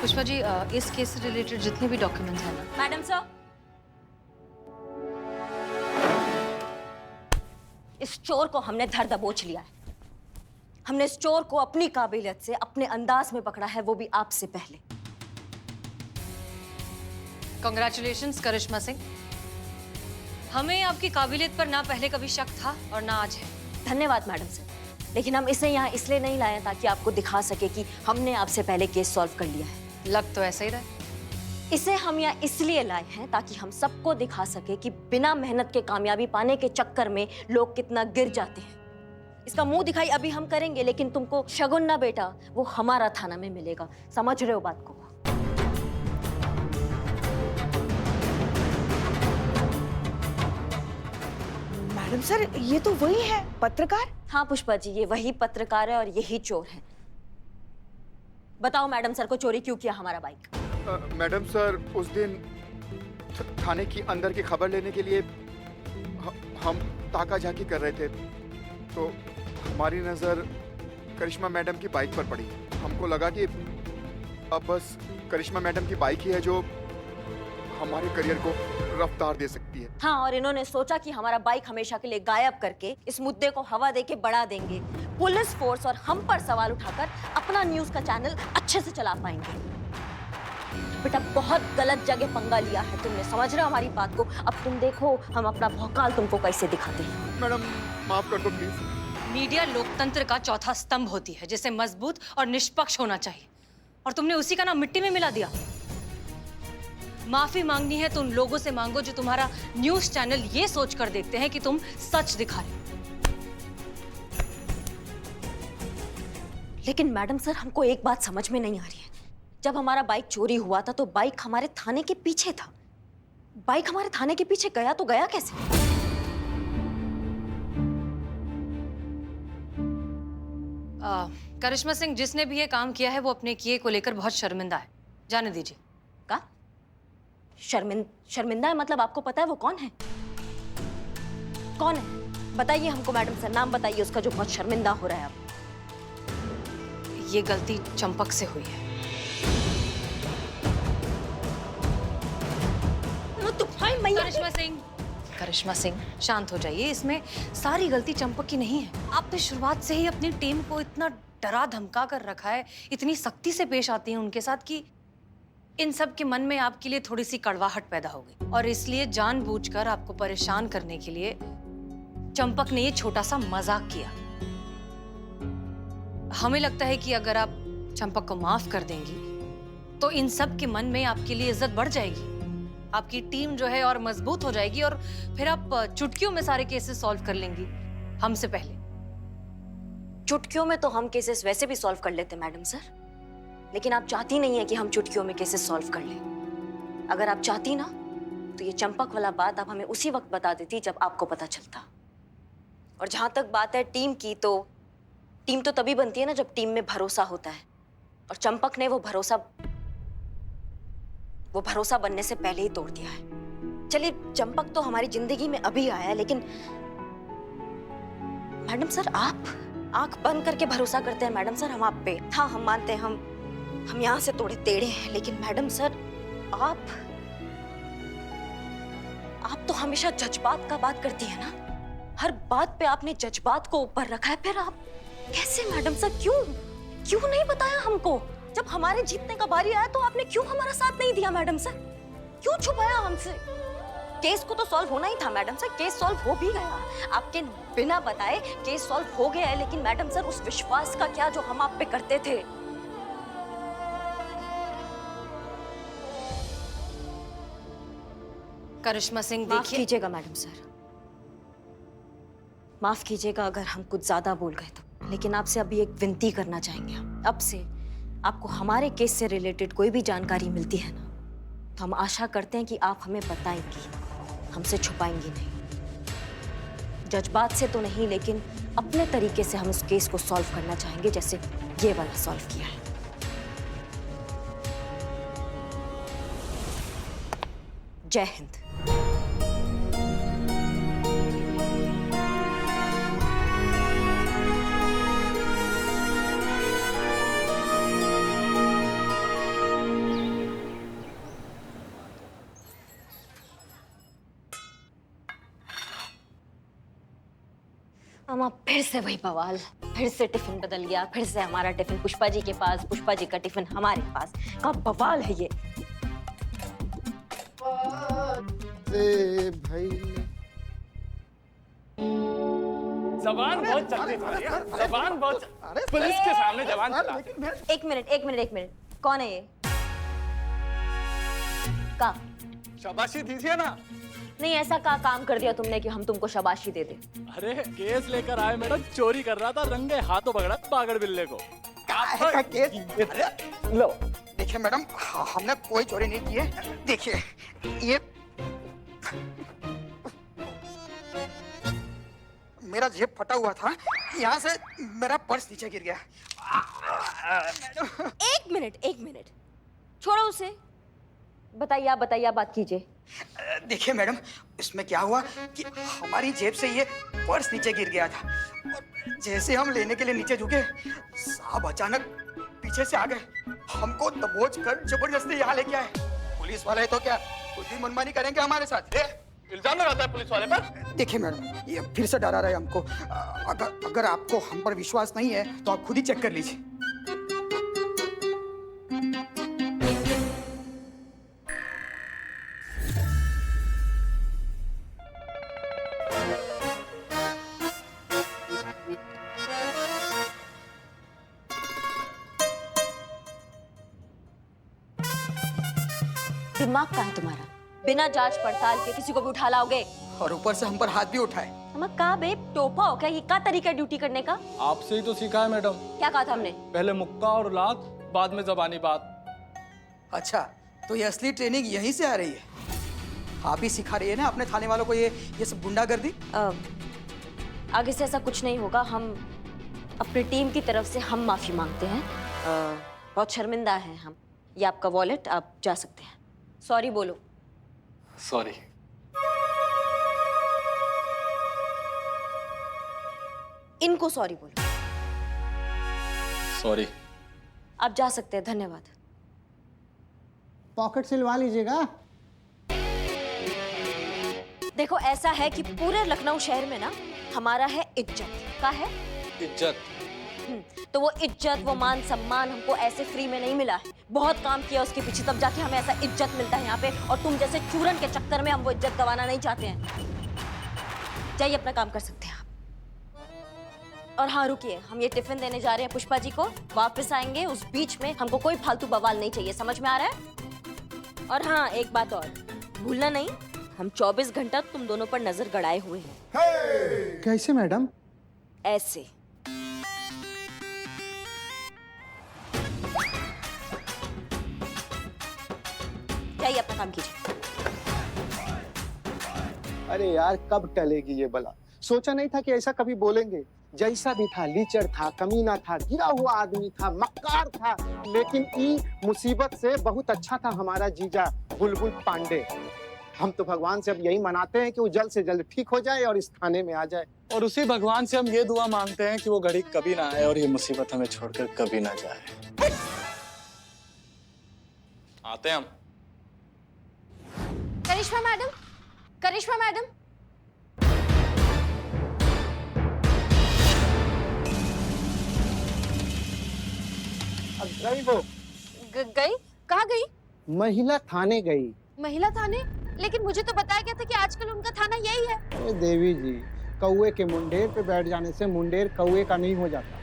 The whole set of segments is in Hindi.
पुष्पा जी, इस केस से रिलेटेड जितने भी डॉक्यूमेंट्स हैं ना। मैडम सर, इस चोर को हमने धर दबोच लिया है। हमने इस चोर को अपनी काबिलियत से अपने अंदाज में पकड़ा है, वो भी आपसे पहले। कांग्रेचुलेशंस करिश्मा सिंह। हमें आपकी काबिलियत पर ना पहले कभी शक था और ना आज है। धन्यवाद मैडम सर, लेकिन हम इसे यहाँ इसलिए नहीं लाए ताकि आपको दिखा सके कि हमने आपसे पहले केस सॉल्व कर लिया है। लग तो ऐसा ही रहा। इसे हम यहाँ इसलिए लाए हैं ताकि हम सबको दिखा सके कि बिना मेहनत के कामयाबी पाने के चक्कर में लोग कितना गिर जाते हैं। इसका मुंह दिखाई अभी हम करेंगे, लेकिन तुमको शगुन ना बेटा, वो हमारा थाना में मिलेगा। समझ रहे हो बात को? मैडम सर, ये तो वही है पत्रकार। हाँ पुष्पा जी, ये वही पत्रकार है और यही चोर है। बताओ मैडम सर को चोरी क्यों किया हमारा बाइक? मैडम सर, उस दिन थाने की अंदर की खबर लेने के लिए हम ताका झाकी कर रहे थे, तो हमारी नज़र करिश्मा मैडम की बाइक पर पड़ी। हमको लगा कि अब बस करिश्मा मैडम की बाइक ही है जो हमारे करियर को रफ्तार दे सकती है। हाँ, और इन्होंने सोचा कि हमारा बाइक हमेशा के लिए गायब करके इस मुद्दे को हवा देके बढ़ा देंगे। पुलिस फोर्स और हम पर सवाल उठाकर अपना न्यूज़ का चैनल अच्छे से चला पाएंगे। बेटा, बहुत गलत जगह पंगा लिया है तुमने। समझ रहे हो हमारी बात को? अब तुम देखो हम अपना भौकाल तुमको कैसे दिखाते हैं। मैडम माफ कर दो प्लीज। मीडिया लोकतंत्र का चौथा स्तंभ होती है, जिसे मजबूत और निष्पक्ष होना चाहिए, और तुमने उसी का नाम मिट्टी में मिला दिया। माफी मांगनी है तो उन लोगों से मांगो जो तुम्हारा न्यूज़ चैनल ये सोचकर देखते हैं कि तुम सच दिखा रहे हो। लेकिन मैडम सर, हमको एक बात समझ में नहीं आ रही है। जब हमारा बाइक चोरी हुआ था तो बाइक हमारे थाने के पीछे था। बाइक हमारे थाने के पीछे गया तो गया कैसे? करिश्मा सिंह, जिसने भी ये काम किया है वो अपने किए को लेकर बहुत शर्मिंदा है। जाने दीजिए। का शर्मिंदा है? मतलब आपको पता है वो कौन है? कौन है बताइए हमको मैडम सर, नाम बताइए उसका जो बहुत शर्मिंदा हो रहा है अब। ये गलती चंपक से हुई है। करिश्मा सिंह, शांत हो जाइए। इसमें सारी गलती चंपक की नहीं है। आपने शुरुआत से ही अपनी टीम को इतना डरा धमका कर रखा है, इतनी सख्ती से पेश आती है उनके साथ कि इन सब के मन में आपके लिए थोड़ी सी कड़वाहट पैदा हो गई, और इसलिए जानबूझकर आपको परेशान करने के लिए चंपक ने ये छोटा सा मजाक किया। हमें लगता है कि अगर आप चंपक को माफ कर देंगी तो इन सब के मन में आपके लिए इज्जत बढ़ जाएगी, आपकी टीम जो है और मजबूत हो जाएगी, और फिर आप चुटकियों में सारे केसेस सॉल्व कर लेंगी हमसे पहले। चुटकियों में तो हम केसेस वैसे भी सॉल्व कर लेते मैडम सर, लेकिन आप चाहती नहीं है कि हम चुटकियों में केसेस सॉल्व कर लें। अगर आप चाहती ना तो ये चंपक वाला बात आप हमें उसी वक्त बता देती जब आपको पता चलता। और जहां तक बात है टीम की, तो टीम तो तभी बनती है ना जब टीम में भरोसा होता है, और चंपक ने वो भरोसा बनने से पहले ही तोड़ दिया है। चलिए, चंपक तो हमारी जिंदगी में अभी आया है, लेकिन मैडम सर आप आंख बंद करके भरोसा करते हैं मैडम सर हम आप पे। हाँ, हम मानते हैं हम यहाँ से थोड़े टेढ़े हैं, लेकिन मैडम सर आप तो हमेशा जज्बात का बात करती है ना। हर बात पे आपने जज्बात को ऊपर रखा है। फिर आप कैसे मैडम सर, क्यों नहीं बताया हमको? जब हमारे जीतने का बारी आया तो आपने क्यों हमारा साथ नहीं दिया मैडम सर? क्यों छुपाया हमसे? केस को तो सॉल्व होना ही था मैडम सर, केस सॉल्व हो भी गया। आपके बिना बताए केस सॉल्व हो गया है, लेकिन मैडम सर उस विश्वास का क्या जो हम आप पे करते थे? करिश्मा सिंह, माफ देखिए। कीजिएगा मैडम सर, माफ कीजिएगा अगर हम कुछ ज्यादा बोल गए तो, लेकिन आपसे अभी एक विनती करना चाहेंगे हम। अब से आपको हमारे केस से रिलेटेड कोई भी जानकारी मिलती है ना, तो हम आशा करते हैं कि आप हमें बताएंगी, हमसे छुपाएंगी नहीं। जज्बात से तो नहीं, लेकिन अपने तरीके से हम इस केस को सॉल्व करना चाहेंगे, जैसे ये वाला सॉल्व किया है। जय हिंद। मामा फिर से वही बवाल, फिर से टिफिन बदल गया, फिर से हमारा टिफिन पुष्पा जी के पास, पुष्पा जी का टिफिन हमारे पास। कब बवाल है ये? भाई जबान बहुत चलती तुम्हारी, जबान बहुत पुलिस के सामने जबान चला। एक मिनट, कौन है ये? का शाबाशी दीजिए ना। नहीं, ऐसा का काम कर दिया तुमने कि हम तुमको शाबाशी दे दे? अरे केस लेकर आए मैडम, चोरी कर रहा था, रंगे हाथों पकड़ा पागड़ बिल्ले को। का केस? अरे लो देखिए मैडम, हमने कोई चोरी नहीं की है। देखिए ये मेरा जेब फटा हुआ था, यहाँ से मेरा पर्स नीचे गिर गया। एक मिनट, छोड़ो उसे। बताइए, आप बात कीजिए। देखिए मैडम, इसमें क्या हुआ कि हमारी जेब से ये पर्स नीचे गिर गया था और जैसे हम लेने के लिए नीचे झुके, साहब अचानक पीछे से आ गए, हमको दबोच कर जबरदस्ती यहाँ लेके आए। पुलिस वाले तो क्या कुछ भी मनमानी करेंगे हमारे साथ? इल्जाम लगाता है पुलिस वाले पर। देखिए मैडम, ये फिर से डरा रहे हैं हमको। अगर आपको हम पर विश्वास नहीं है तो आप खुद ही चेक कर लीजिए। दिमाग कहाँ है तुम्हारा? बिना जांच पड़ताल के किसी को भी उठा लाओगे? और ऊपर से हम पर हाथ भी उठाए। हम का बे टोपा हो क्या? ये क्या तरीका है ड्यूटी करने का? आपसे ही तो सीखा है मैडम। क्या कहा था हमने? पहले मुक्का और लात, बाद में जबानी बात। अच्छा, तो ये असली ट्रेनिंग यहीं से आ रही है? आप ही सिखा रही है ना अपने थाने वालों को ये सब गुंडागर्दी? आगे से ऐसा कुछ नहीं होगा। हम अपनी टीम की तरफ से हम माफी मांगते हैं। बहुत शर्मिंदा हैं हम। ये आपका वॉलेट, आप जा सकते हैं। सॉरी बोलो। सॉरी। इनको सॉरी बोलो। सॉरी। आप जा सकते हैं, धन्यवाद। पॉकेट सिलवा लीजिएगा। देखो, ऐसा है कि पूरे लखनऊ शहर में ना हमारा है इज्जत। का है? इज्जत। तो वो इज्जत, वो मान सम्मान हमको ऐसे फ्री में नहीं मिला है। बहुत काम किया उसके पीछे, तब जाके हमें ऐसा इज्जत मिलता है यहाँ पे। और तुम जैसे चूरन के चक्कर में हम वो इज्जत गंवाना नहीं चाहते हैं। जाइए, अपना काम कर सकते हैं आप। और हाँ, रुकिए, हम ये टिफिन देने जा रहे हैं पुष्पा जी को। वापस आएंगे, उस बीच में हमको कोई फालतू बवाल नहीं चाहिए। समझ में आ रहा है? और हाँ, एक बात और भूलना नहीं, हम 24 घंटा तुम दोनों पर नजर गड़ाए हुए हैं। कैसे मैडम? ऐसे। जाइए, अपना काम कीजिए। अरे यार, कब टलेगी ये बला? सोचा नहीं था कि ऐसा कभी बोलेंगे। जैसा भी था, लीचर था, कमीना था, गिरा हुआ आदमी था, मक्कार था, लेकिन ई मुसीबत से बहुत अच्छा था हमारा जीजा बुलबुल पांडे। हम तो भगवान से अब यही मनाते हैं कि वो जल्द से जल्द ठीक हो जाए और इस थाने में आ जाए। और उसी भगवान से हम ये दुआ मांगते हैं कि वो घड़ी कभी ना आए और ये मुसीबत हमें छोड़कर कभी ना जाए। आते हैं हम। करिश्मा मैडम, करिश्मा मैडम। अब गई वो। गई? कहाँ गई? महिला थाने गई। महिला थाने? लेकिन मुझे तो बताया गया था कि आजकल उनका थाना यही है। अरे देवी जी, कौवे के मुंडेर पे बैठ जाने से मुंडेर कौवे का नहीं हो जाता।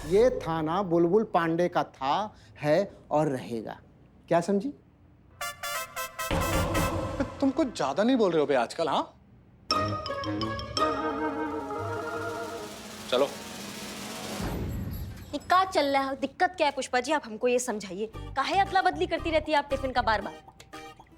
ये थाना बुलबुल पांडे का था, है और रहेगा। क्या समझी? तुम कुछ ज्यादा नहीं बोल रहे हो बे आजकल? हाँ, चलो। ये क्या चल रहा है? दिक्कत क्या है पुष्पा जी? आप हमको ये समझाइए। काहे अदला बदली करती रहती है आप टिफिन का बार बार?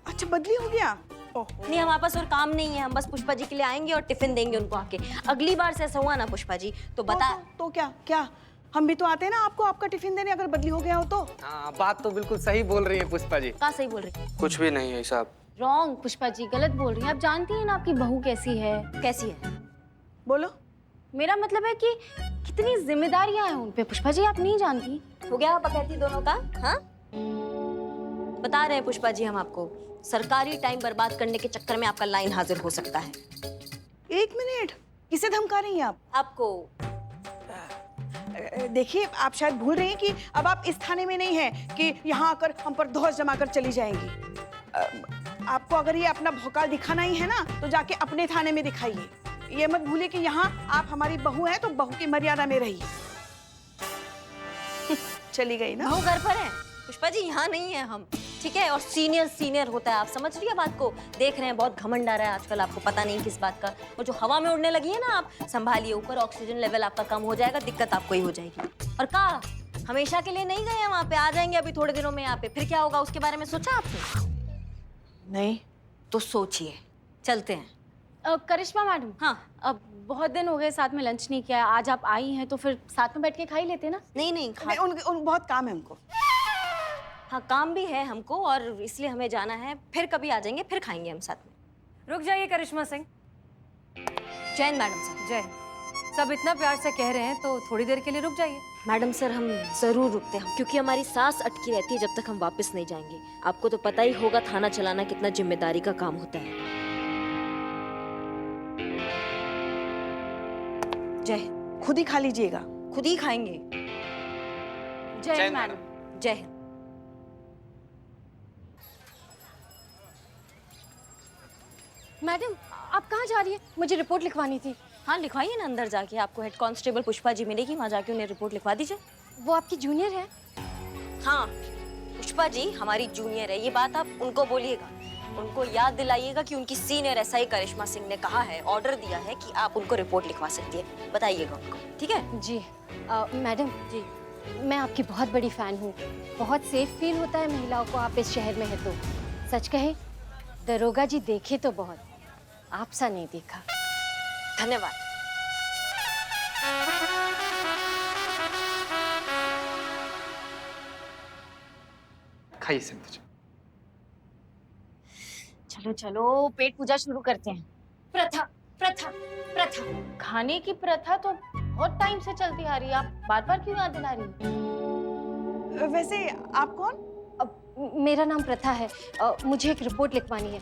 अच्छा, बदली हो गया? नहीं, हमारे पास और काम नहीं है। हम बस पुष्पा जी के लिए आएंगे और टिफिन देंगे उनको आके। अगली बार से ऐसा हुआ ना पुष्पा जी तो बता। तो क्या हम भी तो आते हैं ना आपको आपका टिफिन देने, अगर बदली हो गया हो तो। हाँ, बात तो बिल्कुल सही बोल रही है पुष्पा जी। क्या सही बोल रही? कुछ भी नहीं है साहब। रॉन्ग पुष्पा जी, गलत बोल रही हैं। आप जानती हैं ना आपकी बहू कैसी है। कैसी है? बोलो। मेरा मतलब है कि कितनी जिम्मेदारियां हैं उन पे पुष्पा जी, आप नहीं जानती। हो गया बकैती दोनों का? हाँ, बता रहे हैं पुष्पा जी हम आपको, सरकारी टाइम बर्बाद करने के चक्कर में आपका लाइन हाजिर हो सकता है। एक मिनट, किसे धमका रही हैं आप? आपको देखिए, आप शायद भूल रही हैं कि अब आप इस थाने में नहीं हैं कि यहाँ आकर हम पर धौंस जमाकर चली जाएंगी। आपको अगर ये अपना भौकाल दिखाना ही है ना, तो जाके अपने थाने में दिखाइए। ये मत भूलिए कि यहाँ आप हमारी बहू हैं, तो बहू की मर्यादा में रहिए। चली गई ना? बहू घर पर है पुष्पा जी, यहाँ नहीं है हम, ठीक है? और सीनियर सीनियर होता है, आप समझ रही है बात को? देख रहे हैं बहुत घमंड आ रहा है आजकल, आपको पता नहीं किस बात का। और जो हवा में उड़ने लगी है ना, आप संभालिए, ऊपर ऑक्सीजन लेवल आपका कम हो जाएगा, दिक्कत आपको ही हो जाएगी। और कहा हमेशा के लिए नहीं गए हैं वहाँ पे, आ जाएंगे अभी थोड़े दिनों में यहाँ पे, फिर क्या होगा उसके बारे में सोचा आपने? नहीं। तो सोचिए, चलते हैं। करिश्मा मैडम, हाँ। अब बहुत दिन हो गए साथ में लंच नहीं किया, आज आप आई हैं तो फिर साथ में बैठ के खा ही लेते ना। नहीं नहीं, उन बहुत काम है उनको। हाँ काम भी है हमको, और इसलिए हमें जाना है, फिर कभी आ जाएंगे, फिर खाएंगे हम साथ में। रुक जाइए करिश्मा सिंह। Jain madam sir. जय। सब इतना प्यार से कह रहे हैं तो थोड़ी देर के लिए रुक जाइए। मैडम सर हम जरूर रुकते हैं, क्योंकि हमारी सांस अटकी रहती है जब तक हम वापस नहीं जाएंगे। आपको तो पता ही होगा थाना चलाना कितना जिम्मेदारी का काम होता है। जय। खुद ही खा लीजिएगा। खुद ही खाएंगे। जय मैडम। जय हिंद। मैडम, आप कहाँ जा रही है? मुझे रिपोर्ट लिखवानी थी। हाँ लिखवाइए ना अंदर जाके, आपको हेड कांस्टेबल पुष्पा जी मिलेगी, वहाँ जाके उन्हें रिपोर्ट लिखवा दीजिए। वो आपकी जूनियर है? हाँ पुष्पा जी हमारी जूनियर है, ये बात आप उनको बोलिएगा। उनको याद दिलाइएगा कि उनकी सीनियर एसआई करिश्मा सिंह ने कहा है, ऑर्डर दिया है कि आप उनको रिपोर्ट लिखवा सकती है, बताइएगा उनको, ठीक है? जी। मैडम जी, मैं आपकी बहुत बड़ी फैन हूँ। बहुत सेफ फील होता है महिलाओं को आप इस शहर में है तो। सच कहे, दरोगा जी देखे तो बहुत, आपसा नहीं देखा। धन्यवाद। खाइए संतोष। चलो चलो, पेट पूजा शुरू करते हैं। प्रथा प्रथा प्रथा, खाने की प्रथा तो बहुत टाइम से चलती आ रही है, आप बार बार क्यों याद दिला रही हैं? वैसे आप कौन? मेरा नाम प्रथा है। मुझे एक रिपोर्ट लिखवानी है।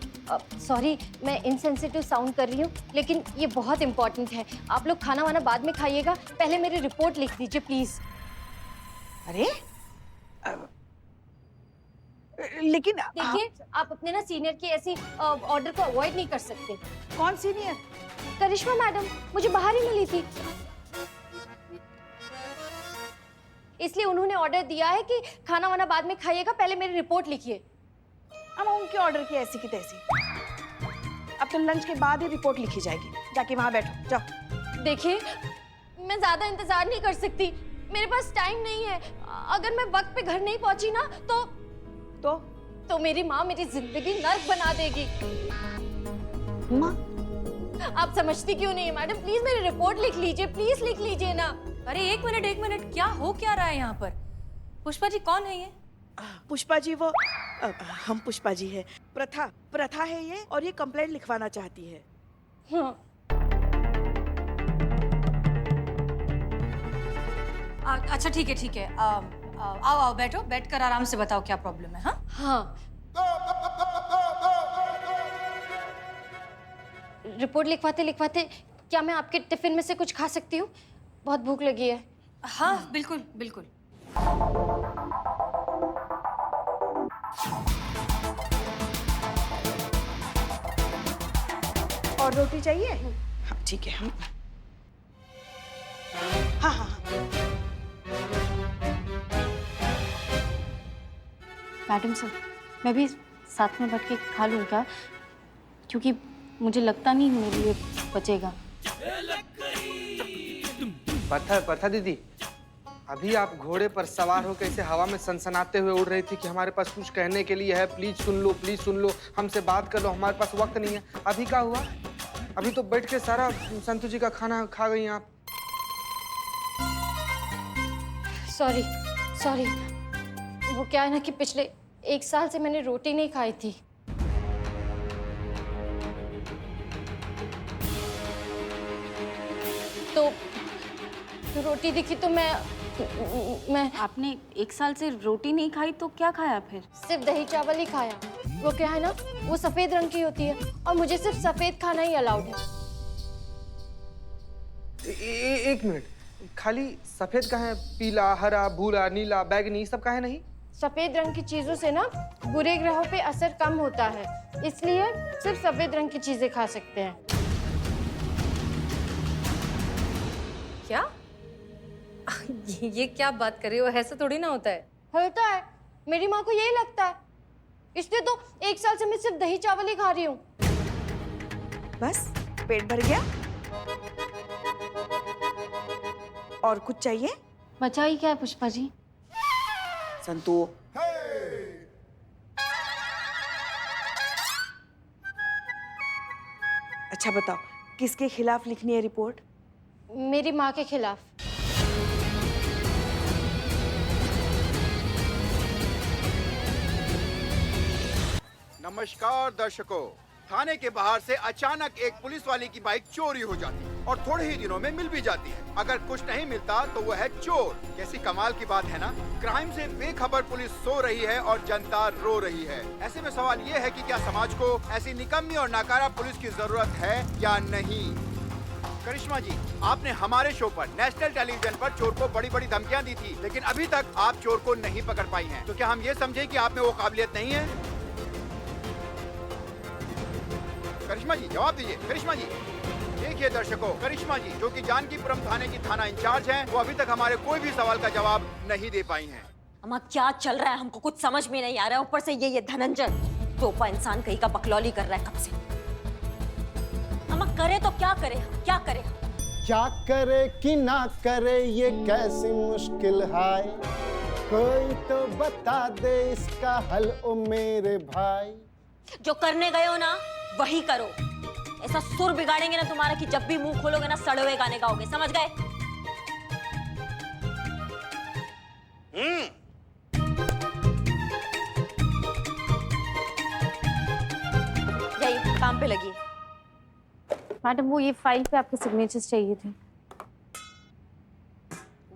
सॉरी, मैं इनसेंसिटिव साउंड कर रही हूँ, लेकिन ये बहुत इंपॉर्टेंट है। आप लोग खाना वाना बाद में खाइएगा, पहले मेरी रिपोर्ट लिख दीजिए प्लीज। अरे लेकिन देखिए, आप अपने ना सीनियर की ऐसी ऑर्डर को अवॉइड नहीं कर सकते। कौन सीनियर? करिश्मा मैडम मुझे बाहर ही मिली थी, इसलिए उन्होंने ऑर्डर दिया है कि खाना वाना बाद में खाइएगा, पहले मेरी रिपोर्ट लिखिए। अब उनके ऑर्डर की ऐसी की तैसी। अब तो लंच के बाद ही रिपोर्ट लिखी जाएगी। जाके वहां बैठो, जाओ। देखिए, मैं ज्यादा इंतजार नहीं कर सकती, मेरे पास टाइम नहीं है। अगर मैं वक्त पे घर नहीं पहुंची ना तो मेरी माँ मेरी जिंदगी नर्क बना देगी। माँ? आप समझती क्यों नहीं है मैडम? प्लीज मेरी रिपोर्ट लिख लीजिए, प्लीज लिख लीजिए ना। अरे एक मिनट, क्या हो क्या रहा है यहाँ पर? पुष्पा जी कौन है ये? पुष्पा जी वो हम पुष्पा जी है। प्रथा है ये, और ये कंप्लेंट लिखवाना चाहती है। हाँ। अच्छा ठीक है। आओ बैठो, बैठकर आराम से बताओ क्या प्रॉब्लम है। हाँ हाँ, रिपोर्ट लिखवाते लिखवाते क्या मैं आपके टिफिन में से कुछ खा सकती हूँ? बहुत भूख लगी है। हाँ बिल्कुल। और रोटी चाहिए? हाँ ठीक है। हाँ। मैडम सर, मैं भी साथ में बैठ के खा लूँ क्या? क्योंकि मुझे लगता नहीं मेरे लिए बचेगा। प्रथा दीदी, अभी आप घोड़े पर सवार होकर ऐसे हवा में सनसनाते हुए उड़ रही थी कि हमारे पास कुछ कहने के लिए है, प्लीज सुन लो, हमसे बात कर लो, हमारे पास वक्त नहीं है। अभी क्या हुआ? अभी तो बैठ के सारा संतु जी का खाना खा गई आप। सॉरी, वो क्या है ना कि पिछले 1 साल से मैंने रोटी नहीं खाई थी। तो रोटी दिखी तो मैं आपने 1 साल से रोटी नहीं खाई तो क्या खाया फिर? सिर्फ दही चावल ही खाया। वो क्या है ना, वो सफेद रंग की होती है और मुझे सिर्फ सफेद खाना ही अलाउड है। एक मिनट, खाली सफेद का है, पीला, हरा, भूरा, नीला, बैगनी सब का है नहीं? सफेद रंग की चीजों से ना बुरे ग्रहों पे असर कम होता है, इसलिए सिर्फ सफेद रंग की चीजें खा सकते हैं। क्या? ये क्या बात कर रही हो? ऐसा थोड़ी ना होता है। होता है, मेरी माँ को यही लगता है, इसलिए तो 1 साल से मैं सिर्फ दही चावल ही खा रही हूँ। बस पेट भर गया? और कुछ चाहिए? बचाई क्या है पुष्पा जी? संतू, अच्छा बताओ, किसके खिलाफ लिखनी है रिपोर्ट? मेरी माँ के खिलाफ। नमस्कार दर्शकों, थाने के बाहर से अचानक एक पुलिस वाले की बाइक चोरी हो जाती है और थोड़े ही दिनों में मिल भी जाती है। अगर कुछ नहीं मिलता तो वो है चोर। कैसी कमाल की बात है ना। क्राइम से बेखबर पुलिस सो रही है और जनता रो रही है। ऐसे में सवाल ये है कि क्या समाज को ऐसी निकम्मी और नाकारा पुलिस की जरूरत है या नहीं। करिश्मा जी, आपने हमारे शो पर नेशनल टेलीविजन पर चोर को बड़ी बड़ी धमकियां दी थी, लेकिन अभी तक आप चोर को नहीं पकड़ पाई हैं। तो क्या हम ये समझे कि आप में वो काबिलियत नहीं है? करिश्मा जी जवाब दीजिए। करिश्मा जी, देखिए दर्शकों, करिश्मा जी जो कि जानकीपुरम थाने की थाना इंचार्ज हैं, वो अभी तक हमारे कोई भी सवाल का जवाब नहीं दे पाई हैं। अम्मा क्या चल रहा है, हमको कुछ समझ में नहीं आ रहा है। ऊपर से ये धनंजय टोपा इंसान कहीं का बकलौली कर रहा है कब से। अम्मा करे तो क्या करे, क्या करे? क्या करे कि ना करे ये कैसी मुश्किल है, कोई तो बता दे इसका हल ओ मेरे भाई। जो करने गए हो ना वही करो। ऐसा सुर बिगाड़ेंगे ना तुम्हारा कि जब भी मुंह खोलोगे ना सड़े हुए गाने गाओगे, समझ गए? यही काम पे लगी। मैडम वो ये फाइल पे आपके सिग्नेचर्स चाहिए थे।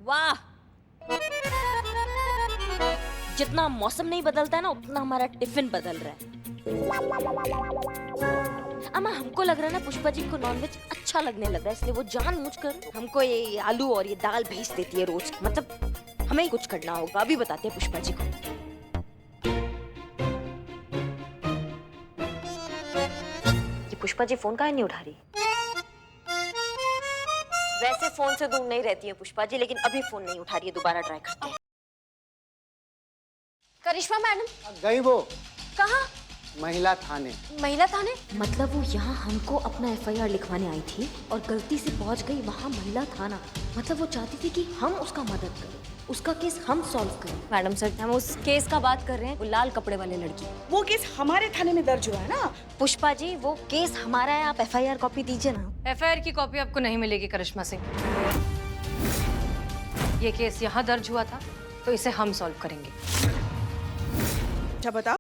वाह, जितना मौसम नहीं बदलता है ना उतना हमारा टिफिन बदल रहा है। अम्मा हमको लग रहा है ना पुष्पा जी को नॉनवेज अच्छा लगने लगा है, इसलिए वो जानबूझकर हमको ये आलू और ये दाल भेज देती है रोज। मतलब हमें ही कुछ करना होगा, अभी बताते हैं पुष्पा जी को। ये पुष्पा जी फोन काहे नहीं उठा रही? वैसे फोन से दूर नहीं रहती है पुष्पा जी, लेकिन अभी फोन नहीं उठा रही है। दोबारा ट्राई करते हैं। करिश्मा मैडम गई वो कहाँ? महिला थाने। महिला थाने? मतलब वो यहाँ हमको अपना FIR लिखवाने आई थी और गलती से पहुँच गई वहाँ महिला थाना। मतलब वो चाहती थी कि हम उसका मदद करें, उसका केस हम सॉल्व करें। मैडम सर, हम उस केस का बात कर रहे हैं, वो लाल कपड़े वाले लड़की। वो केस हमारे थाने में दर्ज हुआ है ना? पुष्पा जी वो केस हमारा है, आप FIR कॉपी दीजिए ना। FIR की कॉपी आपको नहीं मिलेगी करिश्मा सिंह। ये केस यहाँ दर्ज हुआ था तो इसे हम सॉल्व करेंगे। अच्छा बताओ,